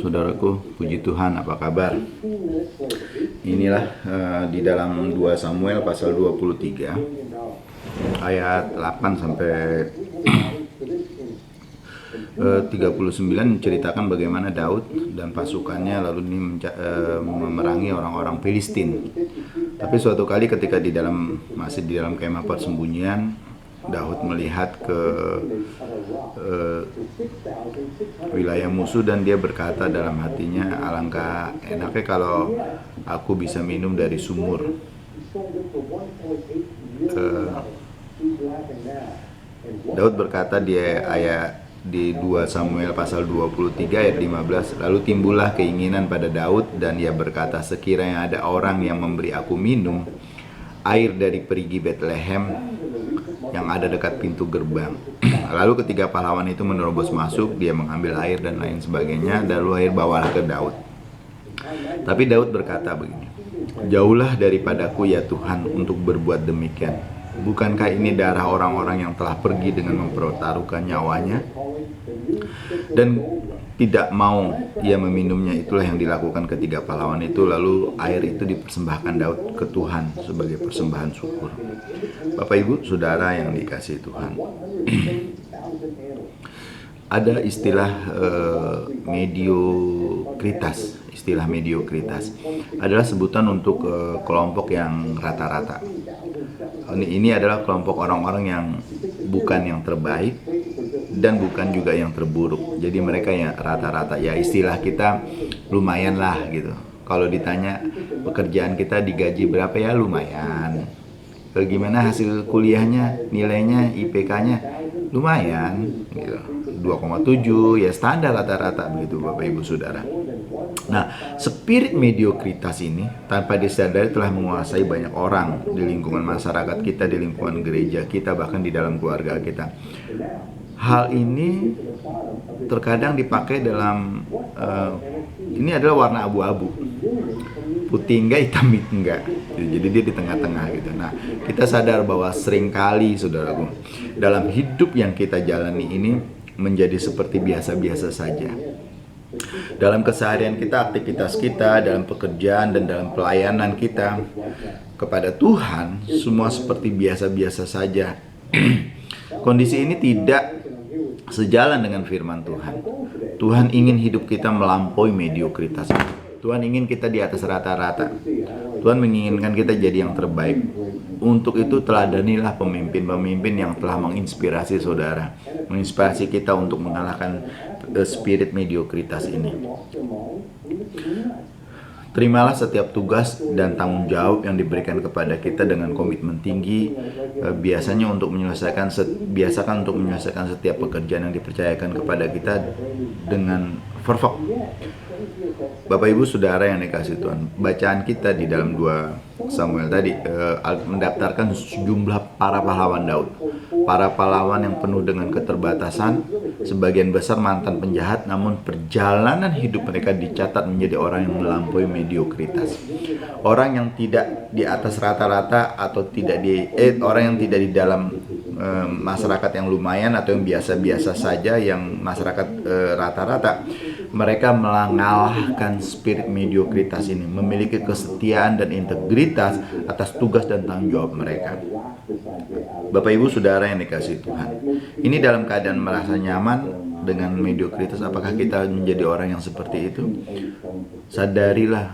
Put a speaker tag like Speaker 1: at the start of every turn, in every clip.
Speaker 1: saudaraku, puji Tuhan, apa kabar? Inilah di dalam 2 Samuel pasal 23 ayat 8 sampai 39 menceritakan bagaimana Daud dan pasukannya lalu ini memerangi orang-orang Filistin. Tapi suatu kali ketika masih di dalam kemah persembunyian, Daud melihat ke wilayah musuh dan dia berkata dalam hatinya, alangkah enaknya kalau aku bisa minum dari sumur. Daud berkata di 2 Samuel pasal 23 ayat 15, lalu timbullah keinginan pada Daud dan ia berkata, sekiranya ada orang yang memberi aku minum air dari perigi Betlehem yang ada dekat pintu gerbang. Lalu ketiga pahlawan itu menerobos masuk, dia mengambil air dan lain sebagainya, dan lalu air bawalah ke Daud. Tapi Daud berkata begini, jauhlah daripadaku ya Tuhan untuk berbuat demikian. Bukankah ini darah orang-orang yang telah pergi dengan mempertaruhkan nyawanya? Dan tidak mau ia meminumnya. Itulah yang dilakukan ketiga pahlawan itu. Lalu air itu dipersembahkan Daud ke Tuhan sebagai persembahan syukur. Bapak Ibu Saudara yang dikasihi Tuhan, ada istilah mediokritas. Istilah mediokritas adalah sebutan untuk kelompok yang rata-rata. Ini adalah kelompok orang-orang yang bukan yang terbaik dan bukan juga yang terburuk. Jadi mereka yang rata-rata, ya istilah kita lumayan lah gitu. Kalau ditanya pekerjaan kita digaji berapa, ya lumayan. Gimana hasil kuliahnya, nilainya, IPK-nya lumayan gitu. 2,7 ya standar rata-rata begitu Bapak Ibu Saudara. Nah, spirit mediokritas ini tanpa disadari telah menguasai banyak orang di lingkungan masyarakat kita, di lingkungan gereja kita, bahkan di dalam keluarga kita. Hal ini terkadang dipakai dalam ini adalah warna abu-abu, putih enggak, hitam enggak. Jadi dia di tengah-tengah gitu. Nah, kita sadar bahwa seringkali saudaraku, dalam hidup yang kita jalani ini menjadi seperti biasa-biasa saja. Dalam keseharian kita, aktivitas kita, dalam pekerjaan dan dalam pelayanan kita kepada Tuhan, semua seperti biasa-biasa saja. Kondisi ini tidak sejalan dengan firman Tuhan. Tuhan ingin hidup kita melampaui mediokritas. Tuhan ingin kita di atas rata-rata. Tuhan menginginkan kita jadi yang terbaik. Untuk itu teladanilah pemimpin-pemimpin yang telah menginspirasi saudara, menginspirasi kita untuk mengalahkan spirit mediokritas ini. Terimalah setiap tugas dan tanggung jawab yang diberikan kepada kita dengan komitmen tinggi. Biasakan untuk menyelesaikan setiap pekerjaan yang dipercayakan kepada kita dengan perfect. Bapak Ibu Saudara yang dikasihi Tuhan, bacaan kita di dalam 2 Samuel tadi mendaftarkan sejumlah para pahlawan Daud. Para pahlawan yang penuh dengan keterbatasan, sebagian besar mantan penjahat, namun perjalanan hidup mereka dicatat menjadi orang yang melampaui mediokritas. Orang yang tidak di atas rata-rata atau orang yang tidak di dalam masyarakat yang lumayan atau yang biasa-biasa saja, yang masyarakat rata-rata. Mereka mengalahkan spirit mediokritas ini, memiliki kesetiaan dan integritas atas tugas dan tanggung jawab mereka. Bapak Ibu Saudara yang dikasihi Tuhan, ini dalam keadaan merasa nyaman dengan mediokritas, apakah kita menjadi orang yang seperti itu? Sadarilah,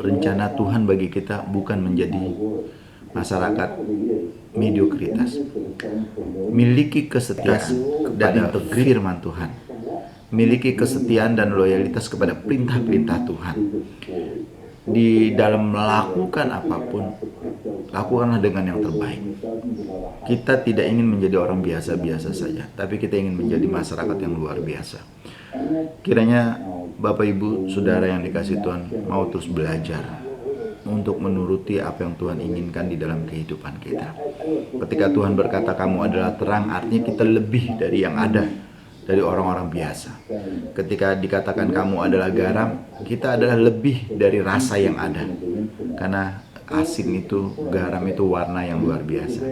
Speaker 1: rencana Tuhan bagi kita bukan menjadi masyarakat mediokritas. Miliki kesetiaan dan integritas firman Tuhan. Miliki kesetiaan dan loyalitas kepada perintah-perintah Tuhan. Di dalam melakukan apapun, lakukanlah dengan yang terbaik. Kita tidak ingin menjadi orang biasa-biasa saja, tapi kita ingin menjadi masyarakat yang luar biasa. Kiranya Bapak Ibu Saudara yang dikasihi Tuhan mau terus belajar untuk menuruti apa yang Tuhan inginkan di dalam kehidupan kita. Ketika Tuhan berkata kamu adalah terang, artinya kita lebih dari yang ada, dari orang-orang biasa. Ketika dikatakan kamu adalah garam, kita adalah lebih dari rasa yang ada. Karena asin itu, garam itu warna yang luar biasa.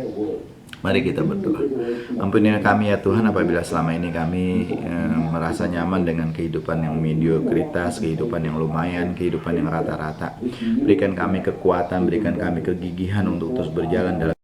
Speaker 1: Mari kita berdoa. Ampunilah kami ya Tuhan apabila selama ini kami merasa nyaman dengan kehidupan yang mediokritas, kehidupan yang lumayan, kehidupan yang rata-rata. Berikan kami kekuatan, berikan kami kegigihan untuk terus berjalan dalam